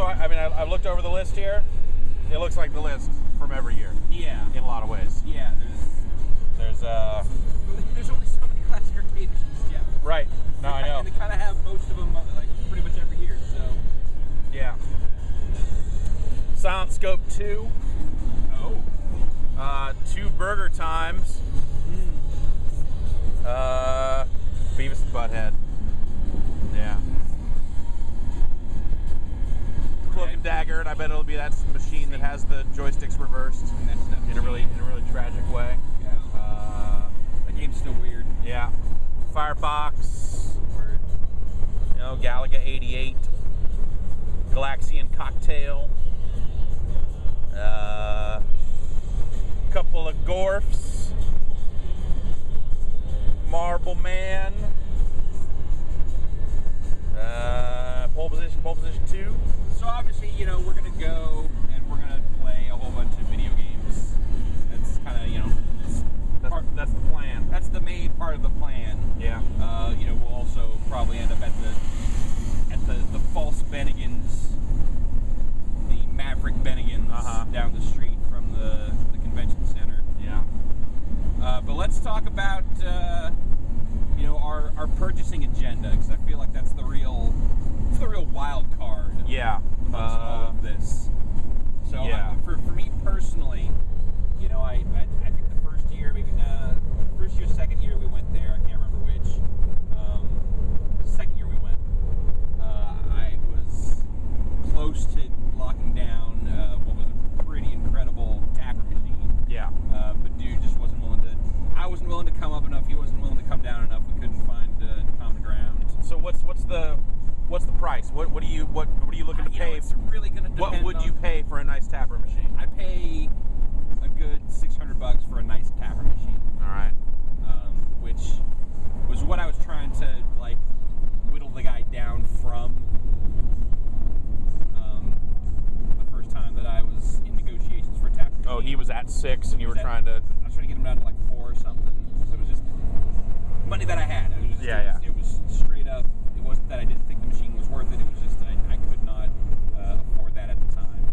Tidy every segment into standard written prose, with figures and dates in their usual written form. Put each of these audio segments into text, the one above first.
So, I've looked over the list here. It looks like the list from every year. Yeah. In a lot of ways. Yeah, There's only so many classic arcade machines, Jeff. Right. No, I know. And they kind of have most of them, like, pretty much every year, so. Yeah. Silent Scope 2. Oh. 2 Burger Times. Beavis and Butthead. Yeah. Cloak and Dagger, and I bet it'll be that machine that has the joysticks reversed in a really tragic way. Yeah. That game's still weird. Yeah. Firefox. Word. Galaga 88. Galaxian Cocktail. Couple of Gorfs. Marble Man. Pole position 2. So obviously, we're gonna go and we're gonna play a whole bunch of video games. That's kind of, that's the plan. That's the main part of the plan. Yeah. We'll also probably end up at the false Bennigan's, the Maverick Bennigan's down the street from the convention center. Yeah. But let's talk about our purchasing agenda, because I feel like that's the real wild card. Yeah. Amongst all of this. So yeah. For me personally, I think the first year, second year we went there, I can't remember which. Second year we went, I was close to locking down what was a pretty incredible tapper machine. Yeah. But dude just wasn't willing to. I wasn't willing to come up enough. He wasn't willing to come down enough. We couldn't find common ground. So what's the price? What are you looking to pay? It's really going to depend. What would you pay for a nice tapper machine? I pay a good $600 for a nice tapper machine. All right. Which was what I was trying to whittle the guy down from. The first time that I was in negotiations for a tapper machine. Oh, he was at 6, and you were trying to. I was trying to get him down to 4 or something. So it was just money that I had. It was straight up. It wasn't that I didn't think the machine was worth it. It was just I could not afford that at the time.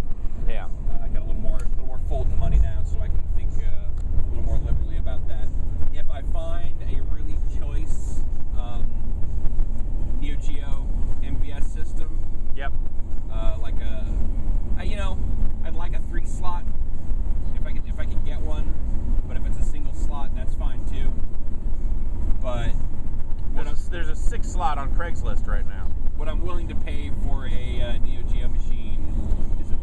Yeah. I got a little more Fulton money now, so I can think a little more liberally about that. If I find a really choice Neo Geo MVS system, yep. I'd like a 3-slot if I could get one. But if it's a single slot, that's fine too. But there's a 6 slot on Craigslist right now. What I'm willing to pay for a Neo Geo machine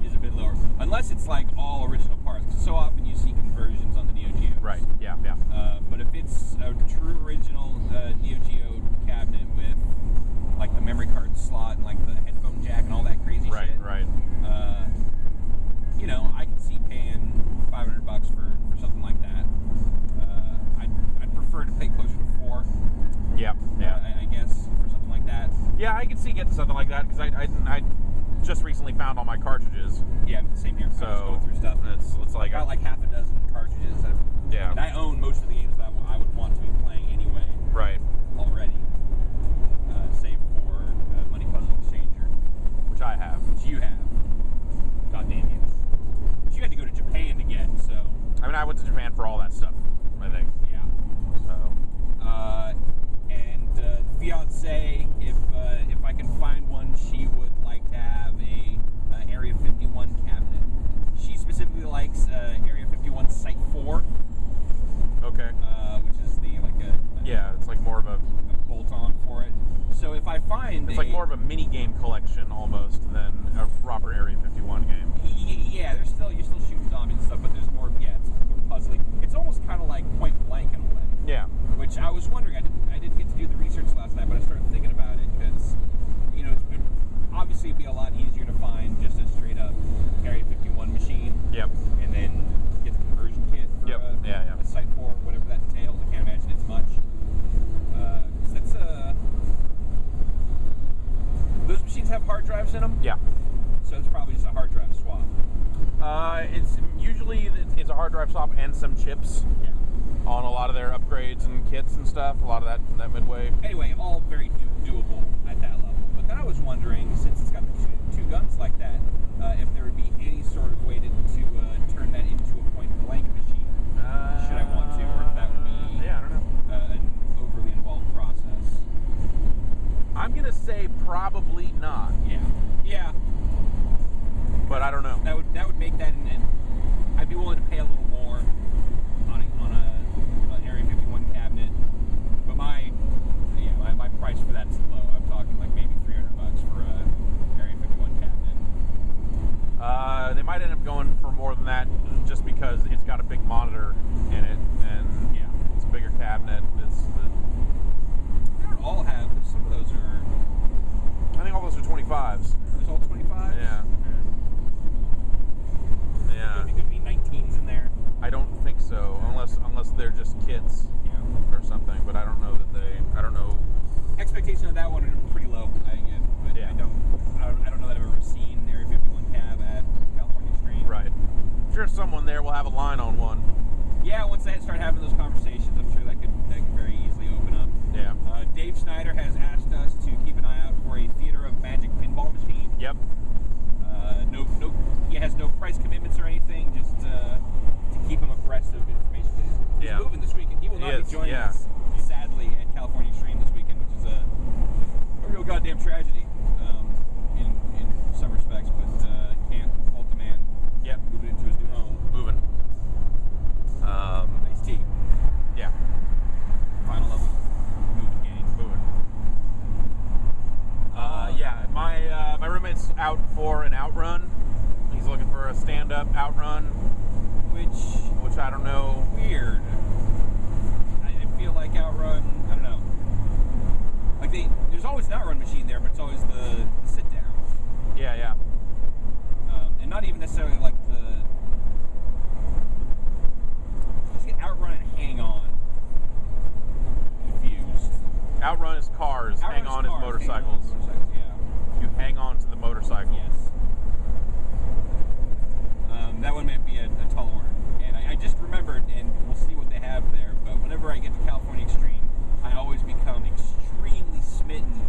is a bit lower, unless it's all original parts. Because so often you see conversions on the Neo Geo. Right. Yeah. But if it's a true original Neo Geo cabinet with the memory card slot and the headphone jack and all that crazy shit. Right. I could see paying $500 for something like that. I'd prefer to pay closer to 4. Yeah. I guess for something like that. Yeah, I could see getting something like that because I just recently found all my cartridges. Yeah, same here. So I was going through stuff. It's I got half a dozen cartridges. And I own most of the games that I would want to be playing anyway. Right. Already. Save for Money Puzzle Exchanger, which I have. Which you have. God damn you. But you had to go to Japan to get, so. I went to Japan for all that stuff, I think. Yeah. So. And fiance, if I can find one, she would like to have a Area 51 cabinet. She specifically likes Area 51 Site 4. Okay. Which is it's more of a bolt-on for it. So if I find it's more of a mini game collection almost than a proper Area 51 game. Yeah, you're still shooting zombies and stuff, but there's more. Yeah, it's more puzzling. It's almost kind of like Point Blank in a way. Yeah. Which I was wondering. I didn't get to do the research last night, but I started thinking about it because obviously it'd be a lot easier to find just a straight up Area 51 machine. Yep. And then get the conversion kit for a Site 4, whatever that entails. I can't imagine it's much. Those machines have hard drives in them? Yeah. So it's probably just a hard drive swap. It's usually a hard drive swap and some chips. Yeah. On a lot of their upgrades and kits and stuff. A lot of that midway. Anyway, all very doable at that level. But then I was wondering, since it's got the two guns like that, if there would be any sort of way to turn that into a point-blank machine, should I want to, or if that would be yeah, I don't know. an overly involved process. I'm gonna say probably not, Yeah. but I don't know. That would make that, and I'd be willing to pay a little more on an Area 51 cabinet, but my price for that's low. I'm talking like maybe $300 for a Area 51 cabinet. They might end up going for more than that, just because it's got a big monitor in it, and Yeah. it's a bigger cabinet. They don't all have. Some of those are. I think all those are 25s. Are those all 25? Yeah. Yeah. Maybe could be 19s in there. I don't think so, unless they're just kits Yeah. or something. But I don't know that I don't know. Expectation of that one are pretty low. But Yeah. I don't know that I've ever seen an Area 51 cab at California Extreme. Right. I'm sure someone there will have a line on one. Yeah, once they start having those conversations, I'm sure that could very easily open up. Yeah. Dave Snyder has asked us to keep an eye out for a Theater of Magic pinball machine. Yep. He has no price commitments or anything, just to keep him abreast of information. He's Yeah. moving this weekend. He will not He be is, joining yeah. us, sadly, at California Extreme this weekend, which is a real goddamn tragedy in some respects, but can't fault the man. Yep. Moving into his new home. Moving. Nice tea. Yeah. Final level moving game. Moving. Yeah. My roommate's out for an outrun. He's looking for a stand-up outrun, which I don't know. Weird. I feel like Outrun, I don't know. Like there's always an Outrun machine there, but it's always the sit down. Yeah. And not even necessarily like let's get Outrun and Hang On confused. Outrun is cars. Outrun Hang on is cars, motorcycles. Hang On is motorcycles, yeah. You hang on to the motorcycle. Yes. That one might be a tall order. And I just remembered, and we'll see what they have there, but whenever I get to California Extreme, I always become extremely smitten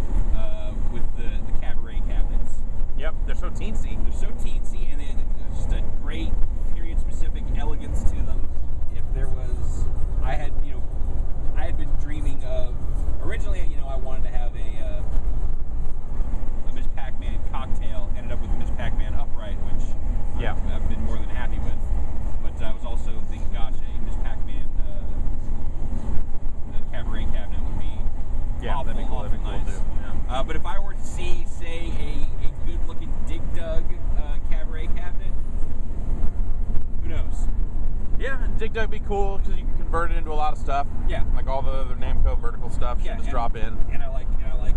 with the cabaret cabinets. Yep. They're so teensy. They're so teensy, and there's just a great period-specific elegance to them. If there was, I had been dreaming of, originally, I wanted to have a Miss Pac-Man cocktail, ended up with Miss Pac-Man upright, which Yeah. I've been more than happy with. But I was also thinking, gosh, a Miss Pac-Man cabaret cabinet would be Yeah, that'd be cool. That'd be cool nice. too. Yeah. But if I were to see, say, a good-looking Dig Dug cabaret cabinet, who knows? Yeah, and Dig Dug be cool because you can convert it into a lot of stuff. Yeah. Like all the other Namco vertical stuff, you just drop in. And I like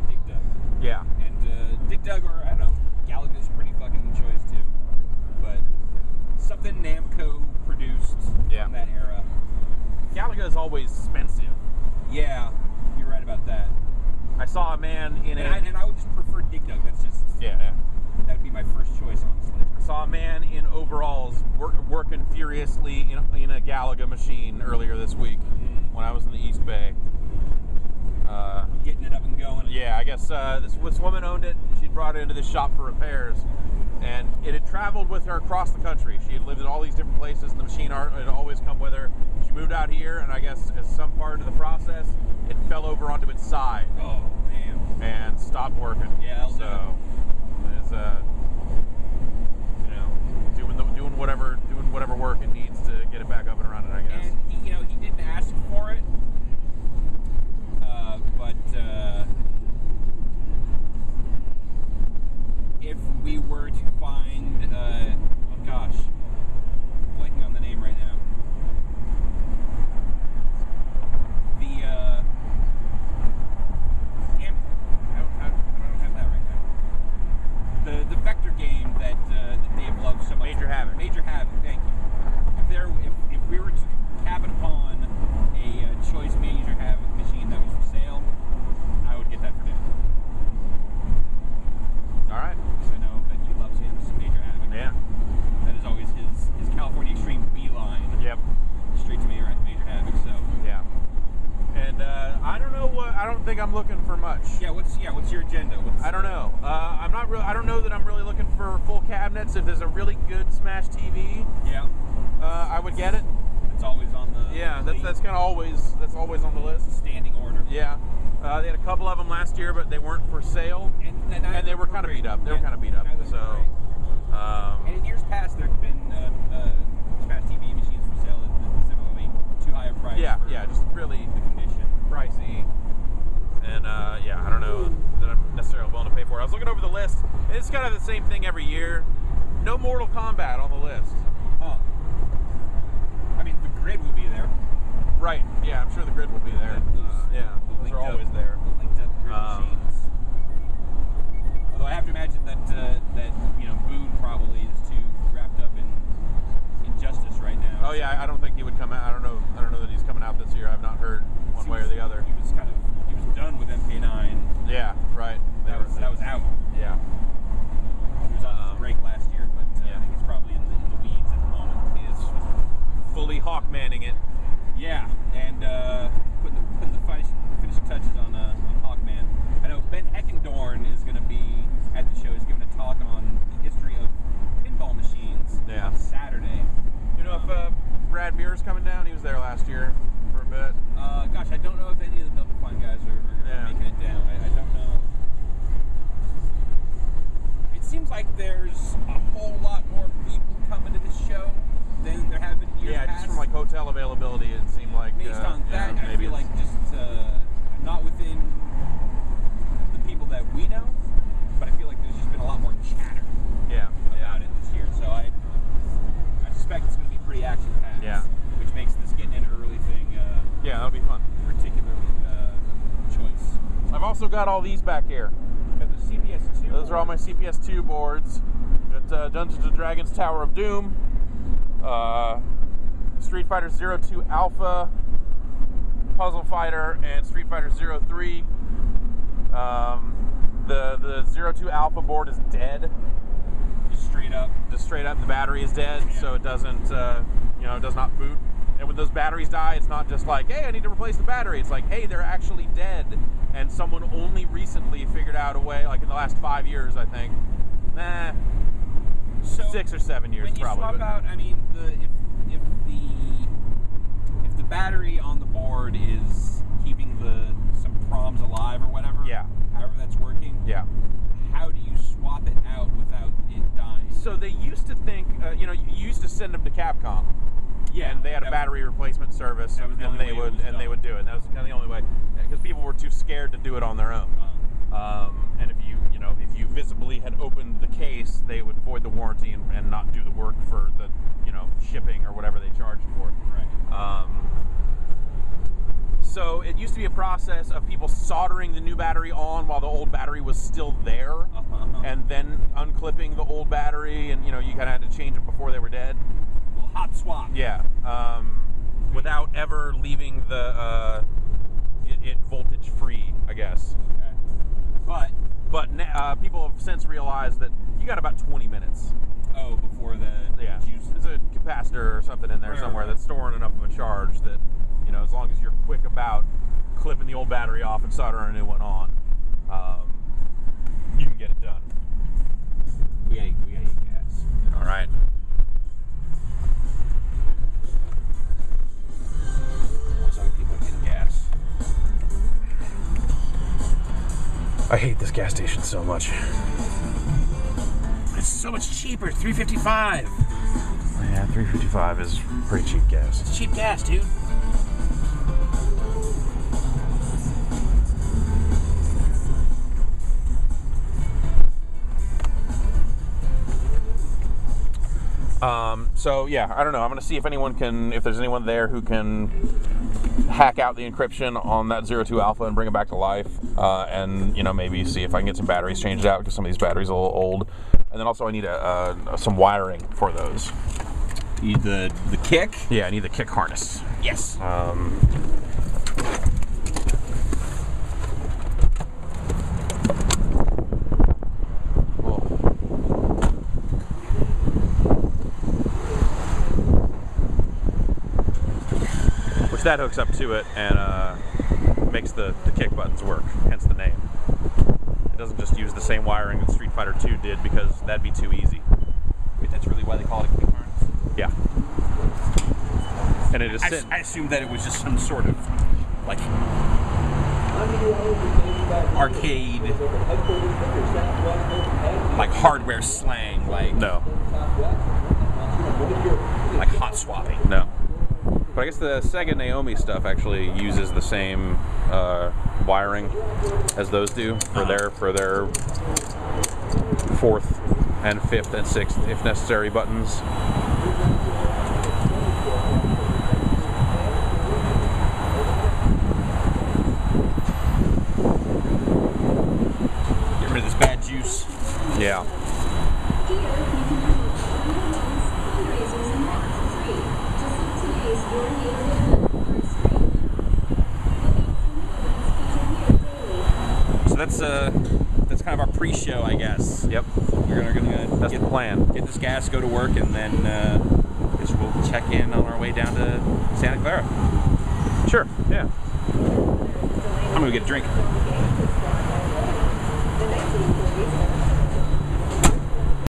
Dig Dug. Yeah. And Dig Dug, or I don't know, Galaga's pretty fucking choice too. But something Namco produced from that era. Galaga is always expensive. Yeah, you're right about that. I saw a man in And I would just prefer Dig Dug. That's just Yeah. that would be my first choice, honestly. I saw a man in overalls working furiously in a Galaga machine earlier this week when I was in the East Bay. Getting it up and going. Yeah, I guess this woman owned it. She'd brought it into this shop for repairs, and it had traveled with her across the country. She had lived in all these different places, and the machine had always come with her. She moved out here, and I guess as some part of the process, it fell over onto its side. Oh, damn. And stopped working. Yeah, so it's doing whatever work it needs to get it back up and running, I guess. And he didn't ask for it, but if we were to find, oh gosh, I'm blanking on the name right now. I don't have that right now. The vector game that Dave loves so much. Major Havoc. Major Havoc. Thank you. If we were to happen upon a choice Major Havoc machine that was for sale, I would get that for dinner. All right. Because I know that he loves his Major Havoc. Yeah. What's your agenda? I don't know. I'm not real. I don't know that I'm really looking for full cabinets. If there's a really good Smash TV, Yeah. I would get it. It's always on the. Yeah, that's kind of always on the list. standing order. Yeah. They had a couple of them last year, but they weren't for sale, and they were kind of beat up. They were kind of beat up. So. And in years past, there have been Smash TV machines for sale at similarly too high a price. Yeah, for just really the condition. pricey, and I don't know that I'm necessarily willing to pay for it. I was looking over the list, and it's kind of the same thing every year. No Mortal Kombat on the list. Huh. I mean, the grid will be there. Right. Yeah, I'm sure the grid will be there. Those are always there. The linked up grid machines. Although I have to imagine that Boone probably is too wrapped up in Injustice right now. Oh yeah, I don't think he would come out. I don't know that he's coming out this year. I've not heard one way or the other. He was done with MK9. Yeah, right. That was out. Yeah. He was on break last year, but I think he's probably in the weeds at the moment. He is fully Hawkmanning it. Yeah, and putting the finishing touches on Hawkman. I know Ben Eckendorn is going to be at the show. He's giving a talk on the history of pinball machines on Saturday. You know if Brad Beer's coming down? He was there last year for a bit. Gosh, I don't know if any of the Double Fine guys are making it down. I don't know. It seems like there's a whole lot more people coming to this show than there have been in years past. Just from like hotel availability, it seemed like. Based on that, I feel like just not within the people that we know, but I feel like there's just been a lot more chatter about it this year. So I suspect it's going to be pretty action-packed. Yeah. Which makes this getting in early thing that'll be fun. particularly choice. I've also got all these back here. Got the CPS 2. Those are all my CPS2 boards. Got Dungeons & Dragons Tower of Doom, Street Fighter 02 Alpha, Puzzle Fighter, and Street Fighter 03. The 02 Alpha board is dead. Just straight up, the battery is dead, so it doesn't, it does not boot. And when those batteries die, it's not just like, hey, I need to replace the battery. It's like, hey, they're actually dead. And someone only recently figured out a way, like in the last 5 years, I think. So 6 or 7 years, when you probably. swap out, I mean, if the battery on the board is keeping some proms alive or whatever, however that's working, how do you swap it out without it dying? So they used to think, you used to send them to Capcom. Yeah, and they had a battery replacement service, and they would do it. And that was kind of the only way, because people were too scared to do it on their own. And if you visibly had opened the case, they would void the warranty and not do the work for the shipping or whatever they charged for it. Right. So it used to be a process of people soldering the new battery on while the old battery was still there, and then unclipping the old battery, and you kind of had to change it before they were dead. Hot swap. Yeah, without ever leaving the it voltage free, I guess. Okay. But people have since realized that you got about 20 minutes. Oh, before the juice. There's a capacitor or something in there somewhere that's storing enough of a charge that as long as you're quick about clipping the old battery off and soldering a new one on, you can get it done. We gotta eat gas. All right. People are getting gas. I hate this gas station so much. It's so much cheaper. $3.55. Yeah, $3.55 is pretty cheap gas. It's cheap gas, dude. So yeah, I don't know. I'm gonna see if there's anyone there who can hack out the encryption on that 02 Alpha and bring it back to life, and maybe see if I can get some batteries changed out, because some of these batteries are a little old. And then also I need some wiring for those. You need the kick? Yeah, I need the kick harness. Yes. That hooks up to it and makes the kick buttons work, hence the name. doesn't just use the same wiring that Street Fighter 2 did, because that'd be too easy. Wait, that's really why they call it a click harness? Yeah. And it is. I assumed that it was just some sort of like arcade, like hardware slang, like No. like hot swapping. No. But I guess the Sega Naomi stuff actually uses the same wiring as those do for their 4th and 5th and 6th, if necessary, buttons. Get rid of this bad juice. Yeah. So that's kind of our pre-show, I guess. Yep. We're gonna That's the plan. get this gas, go to work, and then I guess we'll check in on our way down to Santa Clara. Sure. Yeah. I'm gonna get a drink.